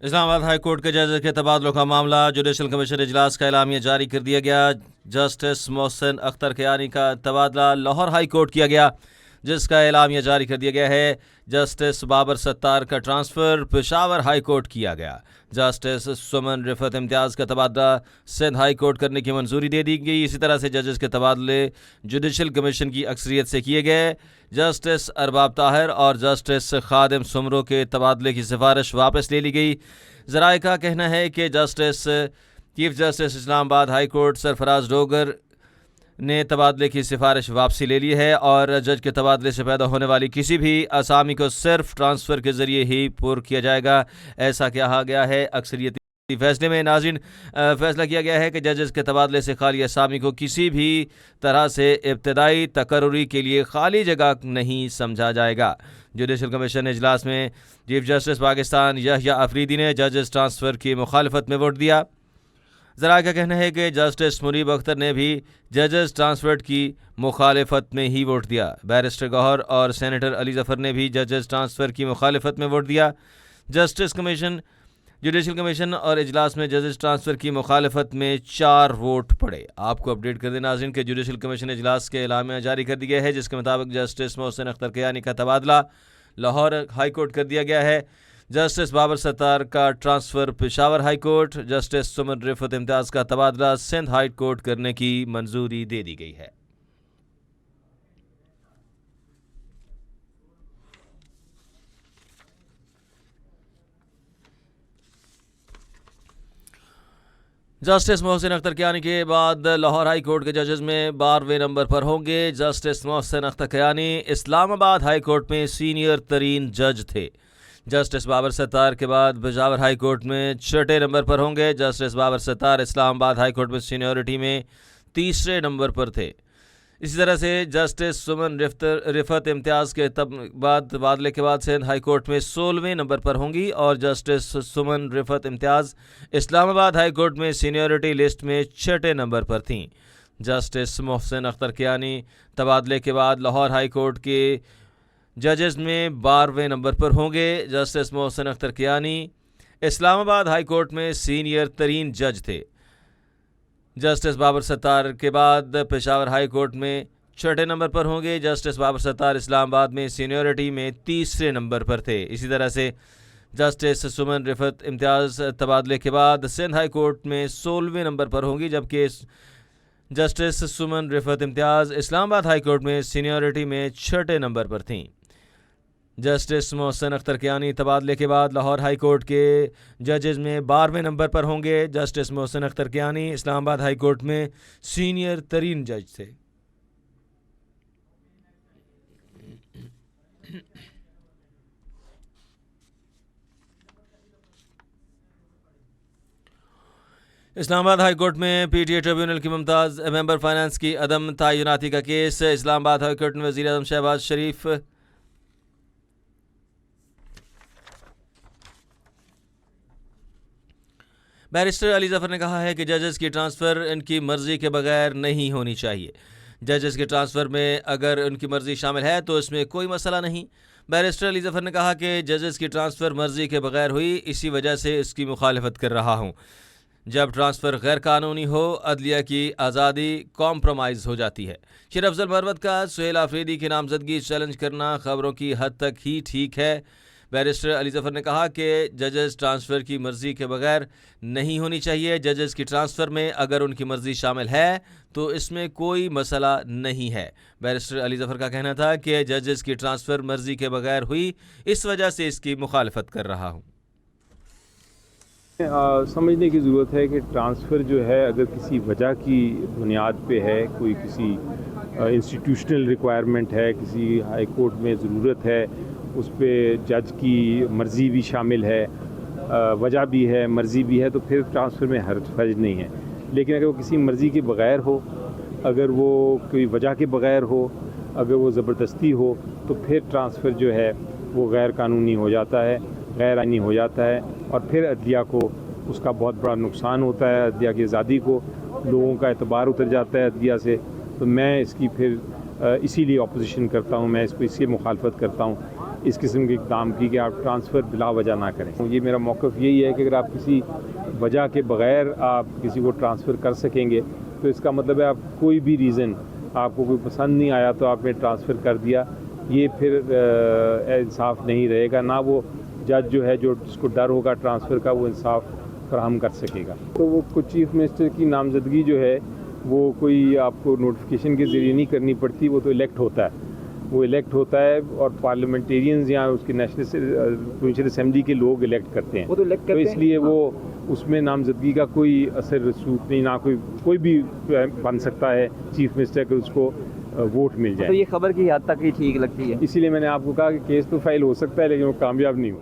Islamabad high court के जज के तबादलों का मामला जुडिशल कमीशन इजलास का एलामिया जारी कर दिया गया। जस्टिस मोहसिन अख्तर कियानी का तबादला लाहौर हाई कोर्ट किया गया, जिसका एलामिया जारी कर दिया गया है। जस्टिस बाबर सत्तार का ट्रांसफ़र पेशावर हाई कोर्ट किया गया। जस्टिस सुमन रिफत इम्तियाज़ का तबादला सिंध हाई कोर्ट करने की मंजूरी दे दी गई। इसी तरह से जजेस के तबादले जुडिशल कमीशन की अक्सरियत से किए गए। जस्टिस अरबाब ताहिर और जस्टिस खादिम सुमरो के तबादले की सिफारिश वापस ले ली गई। ज़राए का कहना है कि chief justice Islamabad high court Sarfaraz Dogar ने तबादले की सिफारिश वापसी ले ली है और जज के तबादले से पैदा होने वाली किसी भी असामी को सिर्फ ट्रांसफ़र के ज़रिए ही पुर किया जाएगा, ऐसा कहा गया है। अक्सरियती फैसले में नाज़रीन फैसला किया गया है कि जजेस के तबादले से खाली असामी को किसी भी तरह से इब्तदाई तकर्रुरी के लिए खाली जगह नहीं समझा जाएगा। जुडिशल कमीशन इजलास में चीफ जस्टिस पाकिस्तान यहया अफरीदी ने जजेस ट्रांसफ़र की मुखालफत में वोट दिया। ज़रा का कहना है कि जस्टिस मुनीब अख्तर ने भी जजेस ट्रांसफ़र की मुखालफत में ही वोट दिया। बैरिस्टर गौहर और सेनेटर अली ज़फ़र ने भी जजेस ट्रांसफ़र की मुखालफत में वोट दिया। जुडिशल कमीशन और इजलास में जजेस ट्रांसफ़र की मुखालफत में 4 वोट पड़े। आपको अपडेट कर दें नाज़रीन के जुडिशल कमीशन इजलास के एलामिया जारी कर दिया है, जिसके मुताबिक जस्टिस मोहसिन अख्तर कियानी का तबादला लाहौर हाई कोर्ट कर दिया गया है। जस्टिस बाबर सत्तार का transfer Peshawar high court, justice Saman Rifat Imtiaz का तबादला सिंध हाई कोर्ट करने की मंजूरी दे दी गई है। जस्टिस मोहसिन अख्तर कियानी के बाद लाहौर हाई कोर्ट के जजेस में 12वें नंबर पर होंगे। Justice Mohsin Akhtar Kayani Islamabad high court में सीनियर तरीन जज थे। जस्टिस बाबर सत्तार के बाद पेशावर हाई कोर्ट में 6ठे नंबर पर होंगे। Justice Babar Sattar Islamabad high court में सीनियरिटी में 3रे नंबर पर थे। इसी तरह से जस्टिस सुमन रिफत इम्तियाज़ के तबादले के बाद सिंध हाई कोर्ट में 16वें नंबर पर होंगी और जस्टिस सुमन रिफत इम्तियाज़ इस्लामाबाद हाई कोर्ट में सीनियरिटी लिस्ट में 6ठे नंबर पर थीं। जस्टिस मोहसिन अख्तर कियानी तबादले के बाद लाहौर हाई कोर्ट के जजेस में 12वें नंबर पर होंगे। Justice Mohsin Akhtar Kayani Islamabad high court में सीनियर तरीन जज थे। जस्टिस बाबर सत्तार के बाद पेशावर हाई कोर्ट में 6ठे नंबर पर होंगे। जस्टिस बाबर सत्तार इस्लामाबाद में सीनियरिटी में 3रे नंबर पर थे। इसी तरह से जस्टिस सुमन रिफत इम्तियाज़ तबादले के बाद सिंध हाई कोर्ट में 16वें नंबर पर होंगी, जबकि जस्टिस सुमन रिफत इम्तियाज़ इस्लामाबाद हाई कोर्ट में सीनियरिटी में 6ठे नंबर पर थीं। जस्टिस मोहसिन अख्तर कियानी तबादले के बाद लाहौर हाई कोर्ट के जजेस में 12वें नंबर पर होंगे। Justice Mohsin Akhtar Kayani Islamabad high court में सीनियर तरीन जज थे। इस्लामाबाद हाई कोर्ट में पीटीए ट्रिब्यूनल की मुमताज़ मेंबर फाइनेंस की अदम तयनाती का केस। इस्लामाबाद हाई कोर्ट में वज़ीर आज़म शहबाज शरीफ बैरिस्टर अली ज़फ़र ने कहा है कि जजेस की ट्रांसफ़र इनकी मर्ज़ी के बगैर नहीं होनी चाहिए। जजेस के ट्रांसफ़र में अगर उनकी मर्ज़ी शामिल है तो इसमें कोई मसला नहीं। बैरिस्टर अली ज़फ़र ने कहा कि जजेस की ट्रांसफ़र मर्ज़ी के बगैर हुई, इसी वजह से इसकी मुखालफत कर रहा हूँ। जब ट्रांसफ़र गैर कानूनी हो, अदलिया की आज़ादी कॉम्प्रोमाइज़ हो जाती है। शेर अफजल मरवत का सुहेल आफरीदी की नामजदगी चैलेंज करना खबरों की हद तक ही ठीक है। बैरिस्टर अली ज़फ़र ने कहा कि जजेस ट्रांसफ़र की मर्ज़ी के बगैर नहीं होनी चाहिए। जजेस की ट्रांसफ़र में अगर उनकी मर्ज़ी शामिल है तो इसमें कोई मसला नहीं है। बैरिस्टर अली ज़फ़र का कहना था कि जजेस की ट्रांसफ़र मर्ज़ी के बगैर हुई, इस वजह से इसकी मुखालफत कर रहा हूँ। समझने की ज़रूरत है कि ट्रांसफ़र जो है अगर किसी वजह की बुनियाद पे है, कोई किसी इंस्टीट्यूशनल रिक्वायरमेंट है, किसी हाई कोर्ट में ज़रूरत है, उस पर जज की मर्ज़ी भी शामिल है, वजह भी है, मर्ज़ी भी है, तो फिर ट्रांसफ़र में हर्ज नहीं है। लेकिन अगर वो किसी मर्ज़ी के बग़ैर हो, अगर वो कोई वजह के बग़ैर हो, अगर वो ज़बरदस्ती हो, तो फिर ट्रांसफ़र जो है वो गैर कानूनी हो जाता है, गैर आइनी हो जाता है और फिर अदलिया को उसका बहुत बड़ा नुकसान होता है। अदलिया की आज़ादी को, लोगों का एतबार उतर जाता है अदलिया से। तो मैं इसकी फिर इसीलिए अपोजिशन करता हूँ, मैं इसको इसकी मुखालफत करता हूँ इस किस्म के काम की कि आप ट्रांसफ़र बिला वजह ना करें। ये मेरा मौक़िफ़ यही है कि अगर आप किसी वजह के बग़ैर आप किसी को ट्रांसफ़र कर सकेंगे तो इसका मतलब है आप कोई भी रीज़न आपको कोई पसंद नहीं आया तो आपने ट्रांसफ़र कर दिया, ये फिर इंसाफ नहीं रहेगा। ना वो जज जो है जो जिसको डर होगा ट्रांसफ़र का वो इंसाफ फराहम कर सकेगा। तो वो कुछ चीफ़ मिनिस्टर की नामज़दगी जो है वो कोई आपको नोटिफिकेशन के ज़रिए नहीं करनी पड़ती, वो तो इलेक्ट होता है। वो इलेक्ट होता है और पार्लियामेंटेरियंस या उसके नेशनल प्रोविंशियल असेंबली के लोग इलेक्ट करते हैं। वो तो इलेक्ट करते हैं। इसलिए वो उसमें नामज़दगी का कोई असर रसूख नहीं, ना कोई भी बन सकता है चीफ मिनिस्टर के उसको वोट मिल जाए। तो ये खबर की हद तक ही ठीक लगती है। इसीलिए मैंने आपको कहा कि केस तो फाइल हो सकता है लेकिन वो कामयाब नहीं हो।